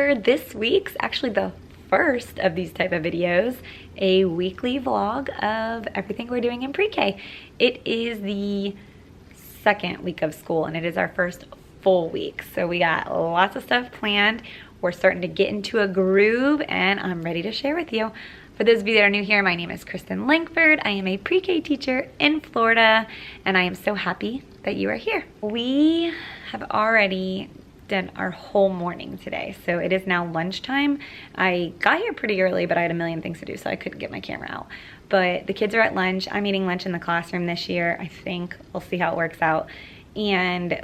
for this week's, actually the first of these type of videos, a weekly vlog of everything we're doing in pre-K. It is the second week of school and it is our first full week. So we got lots of stuff planned. We're starting to get into a groove and I'm ready to share with you. For those of you that are new here, my name is Kristen Langford. I am a pre-K teacher in Florida and I am so happy that you are here. We have already done our whole morning today. So it is now lunchtime. I got here pretty early, but I had a million things to do, so I couldn't get my camera out. But the kids are at lunch. I'm eating lunch in the classroom this year, I think. We'll see how it works out. And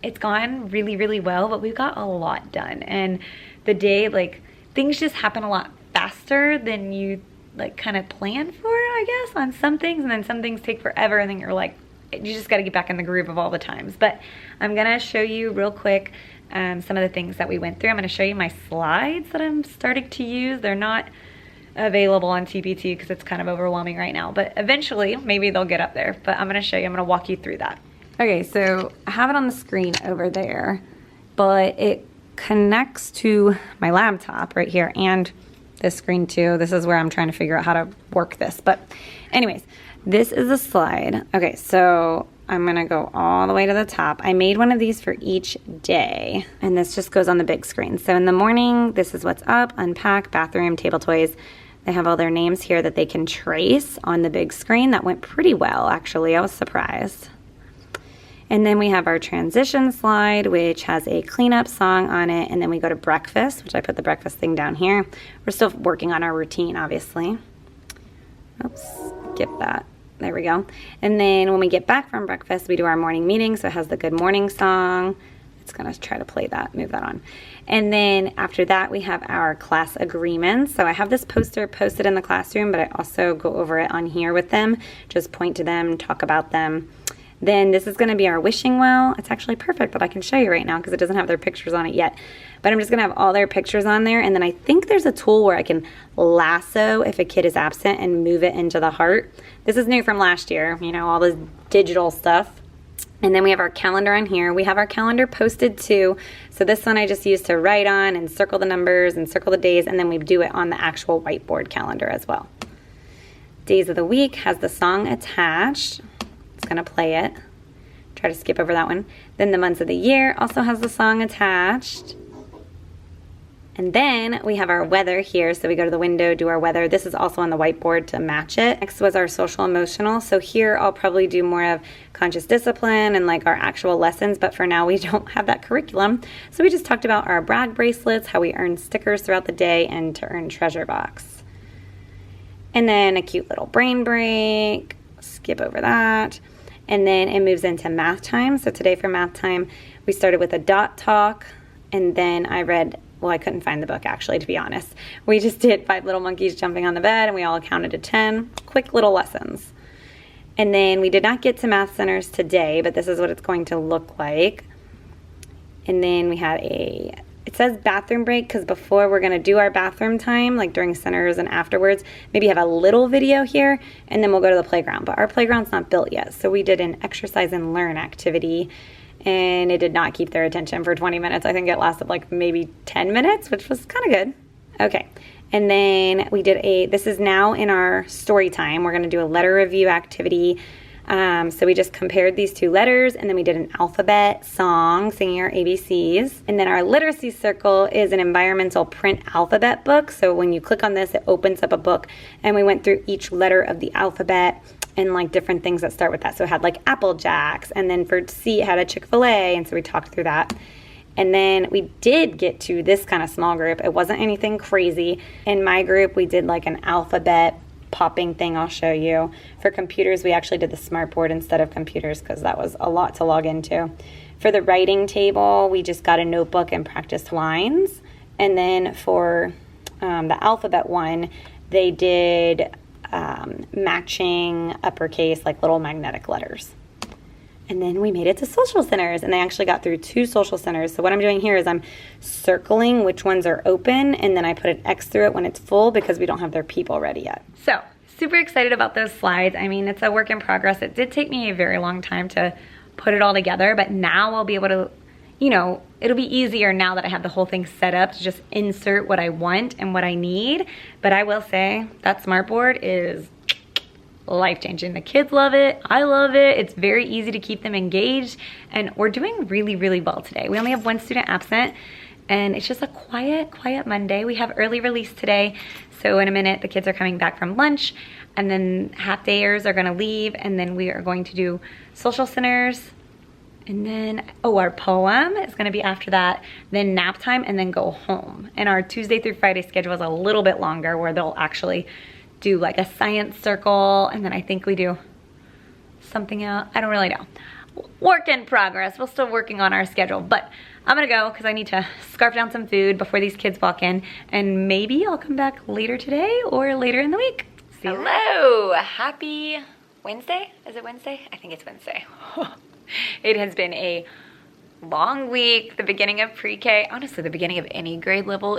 it's gone really, really well, but we've got a lot done. And the day, like, things just happen a lot faster than you, like, kind of plan for, I guess, on some things. And then some things take forever, and then you're like, you just got to get back in the groove of all the times. But I'm gonna show you real quick some of the things that we went through. I'm gonna show you my slides that I'm starting to use. They're not available on TPT because it's kind of overwhelming right now, but eventually maybe they'll get up there. But I'm gonna show you, I'm gonna walk you through that. Okay, so I have it on the screen over there, but it connects to my laptop right here and this screen too. This is where I'm trying to figure out how to work this. But anyways, this is a slide. Okay, so I'm gonna go all the way to the top. I made one of these for each day, and this just goes on the big screen. So in the morning, this is what's up, unpack, bathroom, table toys. They have all their names here that they can trace on the big screen. That went pretty well, actually. I was surprised. And then we have our transition slide, which has a cleanup song on it, and then we go to breakfast, which I put the breakfast thing down here. We're still working on our routine, obviously. Oops, skip that. There we go. And then when we get back from breakfast, we do our morning meeting. So it has the good morning song. It's gonna try to play that, move that on. And then after that, we have our class agreements. So I have this poster posted in the classroom, but I also go over it on here with them, just point to them, talk about them. Then this is gonna be our wishing well. It's actually perfect that I can show you right now because it doesn't have their pictures on it yet. But I'm just gonna have all their pictures on there, and then I think there's a tool where I can lasso if a kid is absent and move it into the heart. This is new from last year, you know, all this digital stuff. And then we have our calendar on here. We have our calendar posted too. So this one I just use to write on and circle the numbers and circle the days, and then we do it on the actual whiteboard calendar as well. Days of the week has the song attached. It's gonna play it. Try to skip over that one. Then the months of the year also has the song attached. And then we have our weather here. So we go to the window, do our weather. This is also on the whiteboard to match it. Next was our social emotional. So here I'll probably do more of conscious discipline and like our actual lessons, but for now we don't have that curriculum. So we just talked about our brag bracelets, how we earn stickers throughout the day, and to earn treasure box. And then a cute little brain break. Skip over that. And then it moves into math time. So today for math time, we started with a dot talk, and then I read, well, I couldn't find the book actually, to be honest. We just did 5 little monkeys jumping on the bed, and we all counted to 10. Quick little lessons. And then we did not get to math centers today, but this is what it's going to look like. And then we had it says bathroom break because before we're going to do our bathroom time, like during centers and afterwards, maybe have a little video here, and then we'll go to the playground. But our playground's not built yet, so we did an exercise and learn activity, and it did not keep their attention for 20 minutes. I think it lasted like maybe 10 minutes, which was kind of good. Okay, and then we did this is now in our story time. We're going to do a letter review activity. So we just compared these 2 letters, and then we did an alphabet song singing our ABCs. And then our literacy circle is an environmental print alphabet book. So when you click on this, it opens up a book, and we went through each letter of the alphabet and like different things that start with that. So it had like Apple Jacks, and then for C it had a Chick-fil-A, and so we talked through that. And then we did get to this kind of small group. It wasn't anything crazy. In my group, we did like an alphabet popping thing I'll show you. For computers, we actually did the smartboard instead of computers because that was a lot to log into. For the writing table, we just got a notebook and practiced lines. And then for the alphabet one, they did matching uppercase, like little magnetic letters. And then we made it to social centers, and they actually got through 2 social centers. So what I'm doing here is I'm circling which ones are open, and then I put an X through it when it's full because we don't have their people ready yet. So super excited about those slides. I mean, it's a work in progress. It did take me a very long time to put it all together, but now I'll be able to you know, it'll be easier now that I have the whole thing set up to just insert what I want and what I need. But I will say that smartboard is life-changing. The kids love it. I love it. It's very easy to keep them engaged, and we're doing really, really well today. We only have one student absent, and it's just a quiet Monday. We have early release today, so in a minute the kids are coming back from lunch, and then half-dayers are gonna leave, and then we are going to do social centers, and then, oh, our poem is gonna be after that, then nap time, and then go home. And our Tuesday through Friday schedule is a little bit longer, where they'll actually do like a science circle, and then I think we do something else. I don't really know. Work in progress. We're still working on our schedule, but I'm gonna go because I need to scarf down some food before these kids walk in, and maybe I'll come back later today or later in the week. See you. Hello, happy Wednesday? Is it Wednesday? I think it's Wednesday. It has been a long week. The beginning of pre-K, honestly, the beginning of any grade level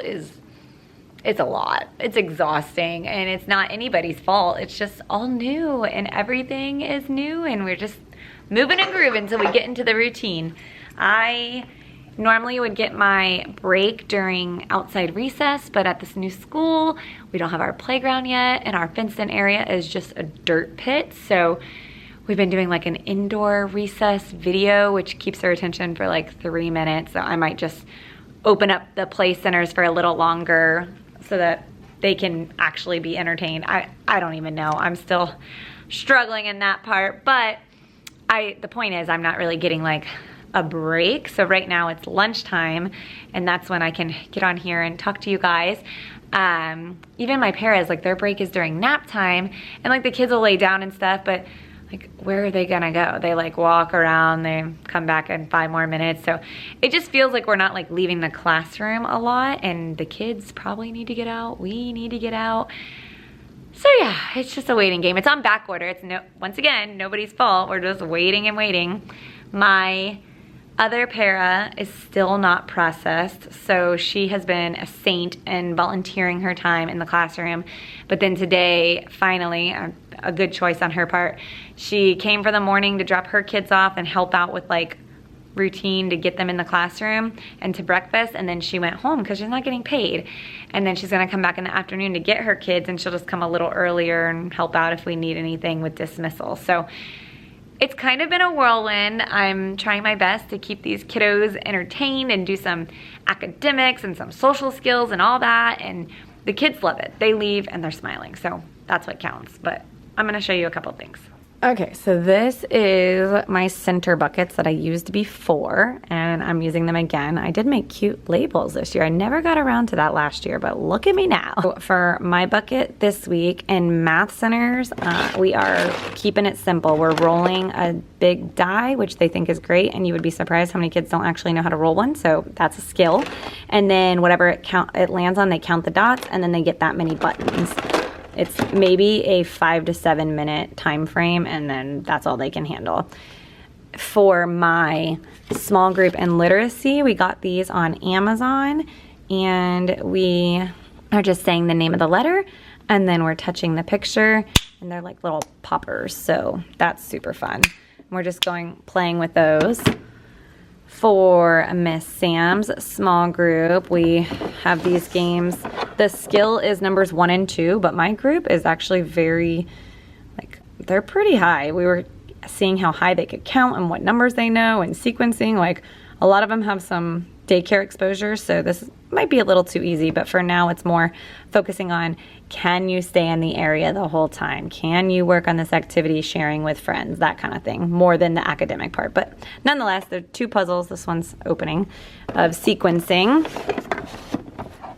it's a lot. It's exhausting, and it's not anybody's fault. It's just all new, and everything is new, and we're just moving and grooving until we get into the routine. I normally would get my break during outside recess, but at this new school, we don't have our playground yet, and our fenced-in area is just a dirt pit. So we've been doing like an indoor recess video, which keeps our attention for like 3 minutes. So I might just open up the play centers for a little longer so that they can actually be entertained. I don't even know. I'm still struggling in that part, but the point is I'm not really getting like a break. So right now it's lunchtime, and that's when I can get on here and talk to you guys. Even my paras, like their break is during nap time, and like the kids will lay down and stuff, but like, where are they gonna go? They like walk around, they come back in 5 more minutes. So it just feels like we're not like leaving the classroom a lot, and the kids probably need to get out. We need to get out. So yeah, it's just a waiting game. It's on back order. It's once again, nobody's fault. We're just waiting and waiting. My other para is still not processed, so she has been a saint and volunteering her time in the classroom. But then today, finally, a good choice on her part, she came for the morning to drop her kids off and help out with like routine to get them in the classroom and to breakfast, and then she went home because she's not getting paid. And then she's gonna come back in the afternoon to get her kids, and she'll just come a little earlier and help out if we need anything with dismissal. So it's kind of been a whirlwind. I'm trying my best to keep these kiddos entertained and do some academics and some social skills and all that, and the kids love it. They leave and they're smiling, so that's what counts. But I'm gonna show you a couple things. Okay, so this is my center buckets that I used before, and I'm using them again. I did make cute labels this year. I never got around to that last year, but look at me now. For my bucket this week in math centers, we are keeping it simple. We're rolling a big die, which they think is great, and you would be surprised how many kids don't actually know how to roll one, so that's a skill. And then whatever it lands on, they count the dots, and then they get that many buttons. It's maybe a 5 to 7 minute time frame, and then that's all they can handle. For my small group and literacy, we got these on Amazon, and we are just saying the name of the letter, and then we're touching the picture, and they're like little poppers, so that's super fun. We're just playing with those. For Miss Sam's small group, we have these games. The skill is numbers 1 and 2, but my group is actually very, like, they're pretty high. We were seeing how high they could count and what numbers they know and sequencing. Like, a lot of them have some daycare exposure, so this might be a little too easy, but for now it's more focusing on, can you stay in the area the whole time? Can you work on this activity, sharing with friends, that kind of thing, more than the academic part. But nonetheless, there are 2 puzzles, this one's opening, of sequencing.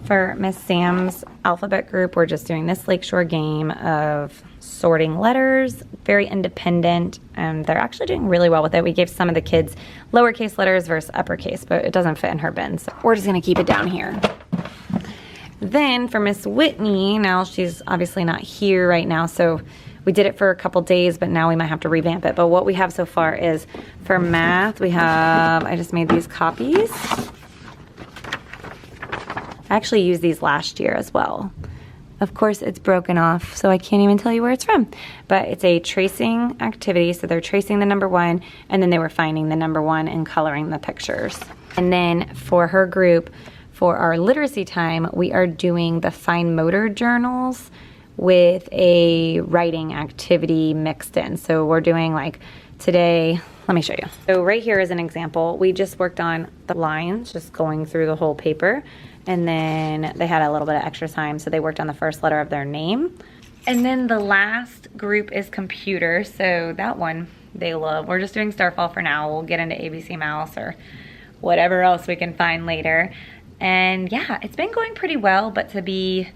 For Miss Sam's alphabet group, we're just doing this Lakeshore game of sorting letters, very independent, and they're actually doing really well with it. We gave some of the kids lowercase letters versus uppercase, but it doesn't fit in her bin, so we're just gonna keep it down here. Then for Miss Whitney, now she's obviously not here right now, so we did it for a couple days, but now we might have to revamp it. But what we have so far is, for math, we have, I just made these copies. I actually used these last year as well. Of course, it's broken off, so I can't even tell you where it's from. But it's a tracing activity, so they're tracing the number 1, and then they were finding the number 1 and coloring the pictures. And then for her group, for our literacy time, we are doing the fine motor journals with a writing activity mixed in. So we're doing like today, let me show you. So right here is an example. We just worked on the lines, just going through the whole paper. And then they had a little bit of extra time, so they worked on the first letter of their name. And then the last group is computer, so that one they love. We're just doing Starfall for now. We'll get into ABC Mouse or whatever else we can find later. And yeah, it's been going pretty well, but to be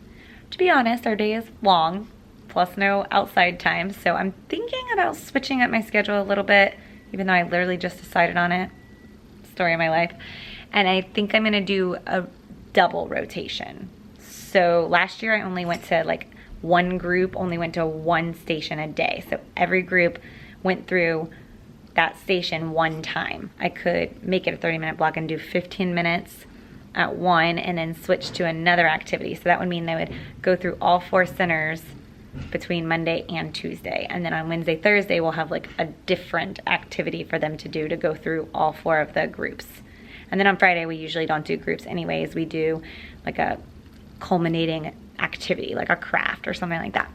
honest, our day is long, plus no outside time. So I'm thinking about switching up my schedule a little bit, even though I literally just decided on it. Story of my life. And I think I'm gonna do a double rotation. So last year I only went to like one group, only went to one station a day. So every group went through that station one time. I could make it a 30-minute block and do 15 minutes at one and then switch to another activity. So that would mean they would go through all 4 centers between Monday and Tuesday. And then on Wednesday, Thursday, we'll have like a different activity for them to do to go through all 4 of the groups. And then on Friday, we usually don't do groups anyways. We do like a culminating activity, like a craft or something like that.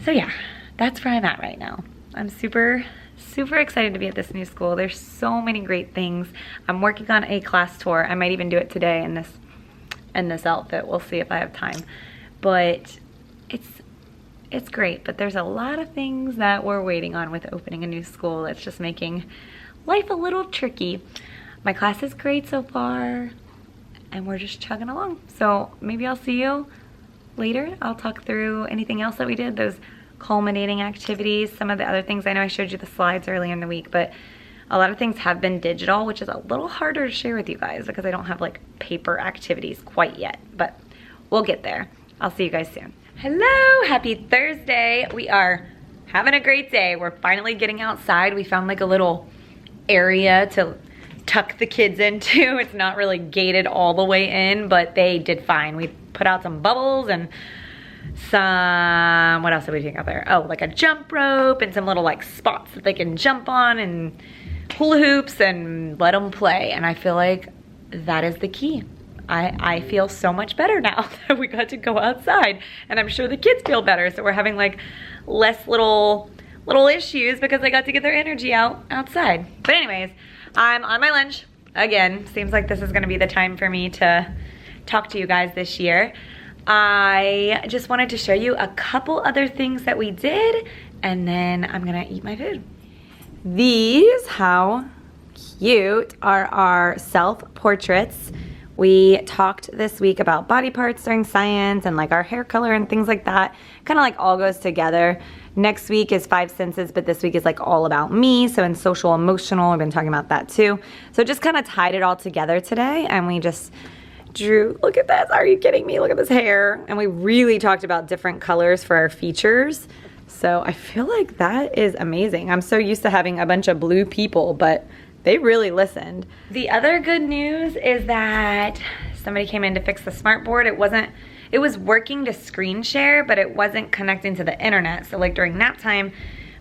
So yeah, that's where I'm at right now. I'm super excited to be at this new school. There's so many great things. I'm working on a class tour. I might even do it today in this outfit. We'll see if I have time. But it's great, but there's a lot of things that we're waiting on with opening a new school. It's just making life a little tricky. My class is great so far, and we're just chugging along. So maybe I'll see you later. I'll talk through anything else that we did, those culminating activities, some of the other things. I know I showed you the slides earlier in the week, but a lot of things have been digital, which is a little harder to share with you guys because I don't have like paper activities quite yet, but we'll get there. I'll see you guys soon. Hello, happy Thursday. We are having a great day. We're finally getting outside. We found like a little area to tuck the kids into. It's not really gated all the way in, but they did fine. We put out some bubbles and some, what else did we take out there? Oh, like a jump rope and some little like spots that they can jump on and hula hoops and let them play. And I feel like that is the key. I feel so much better now that we got to go outside, and I'm sure the kids feel better. So we're having like less little issues because they got to get their energy outside. But anyways, I'm on my lunch again. Seems like this is gonna be the time for me to talk to you guys this year. I just wanted to show you a couple other things that we did, and then I'm gonna eat my food. These, how cute, are our self-portraits. We talked this week about body parts during science and like our hair color and things like that. Kind of like all goes together. Next week is 5 senses, but this week is like all about me. So in social emotional, I've been talking about that too. So just kind of tied it all together today, and we just drew, look at this, are you kidding me? Look at this hair. And we really talked about different colors for our features. So I feel like that is amazing. I'm so used to having a bunch of blue people, but they really listened. The other good news is that somebody came in to fix the smartboard. It was working to screen share, but it wasn't connecting to the internet. So like during nap time,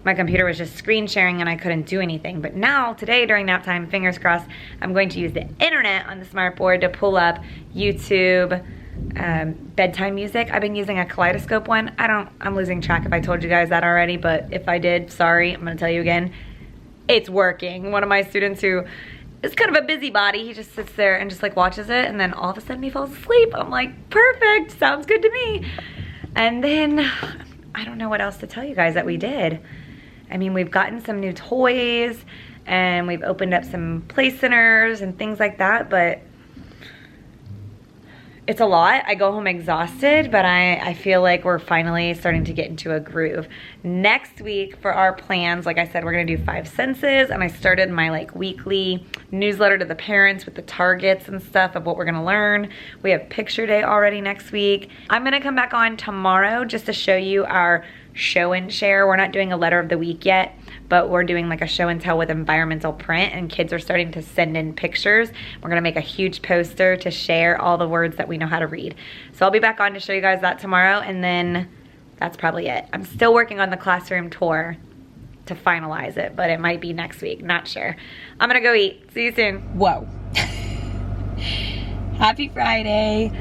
my computer was just screen sharing and I couldn't do anything. But now, today during nap time, fingers crossed, I'm going to use the internet on the smartboard to pull up YouTube, bedtime music. I've been using a kaleidoscope one. I'm losing track if I told you guys that already, but if I did, sorry, I'm gonna tell you again. It's working. One of my students who is kind of a busybody, he just sits there and just like watches it, and then all of a sudden he falls asleep. I'm like, perfect, sounds good to me. And then, I don't know what else to tell you guys that we did. I mean, we've gotten some new toys, and we've opened up some play centers and things like that, but it's a lot. I go home exhausted, but I feel like we're finally starting to get into a groove. Next week for our plans, like I said, we're gonna do 5 senses, and I started my like weekly newsletter to the parents with the targets and stuff of what we're gonna learn. We have picture day already next week. I'm gonna come back on tomorrow just to show you our show and share. We're not doing a letter of the week yet, but we're doing like a show and tell with environmental print, and kids are starting to send in pictures. We're gonna make a huge poster to share all the words that we know how to read. So I'll be back on to show you guys that tomorrow, and then that's probably it. I'm still working on the classroom tour to finalize it, but it might be next week, not sure. I'm gonna go eat. See you soon. Whoa. Happy Friday.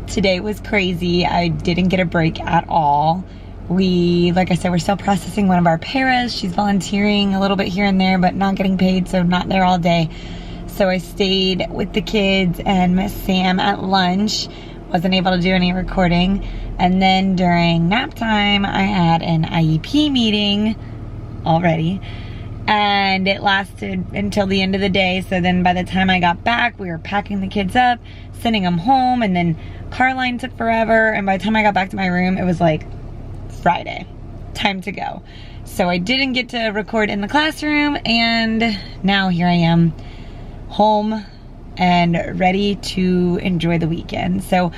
Today was crazy. I didn't get a break at all. Like I said, we're still processing one of our paras. She's volunteering a little bit here and there, but not getting paid, so not there all day. So I stayed with the kids and Miss Sam at lunch. Wasn't able to do any recording. And then during nap time, I had an IEP meeting already. And it lasted until the end of the day. So then by the time I got back, we were packing the kids up, sending them home, and then car line took forever. And by the time I got back to my room, it was like Friday. Time to go. So I didn't get to record in the classroom, and now here I am home and ready to enjoy the weekend. So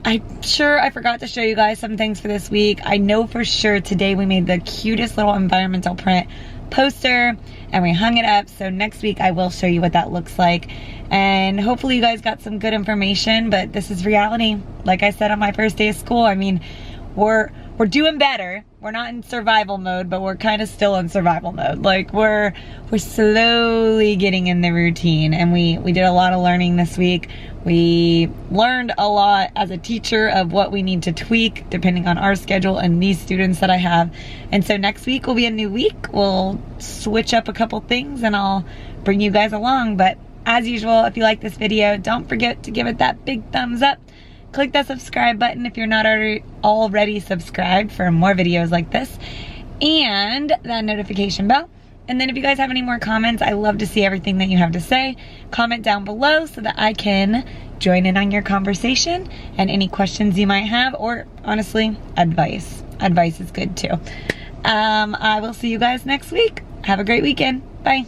I'm sure I forgot to show you guys some things for this week. I know for sure today we made the cutest little environmental print poster and we hung it up. So next week I will show you what that looks like. And hopefully you guys got some good information, but this is reality. Like I said on my first day of school, I mean, we're doing better. We're not in survival mode, but we're kind of still in survival mode. Like we're slowly getting in the routine, and we did a lot of learning this week. We learned a lot as a teacher of what we need to tweak depending on our schedule and these students that I have. And so next week will be a new week. We'll switch up a couple things and I'll bring you guys along. But as usual, if you like this video, don't forget to give it that big thumbs up. Click that subscribe button if you're not already subscribed for more videos like this, and that notification bell. And then if you guys have any more comments, I love to see everything that you have to say. Comment down below so that I can join in on your conversation and any questions you might have, or honestly, advice. Advice is good too. I will see you guys next week. Have a great weekend. Bye.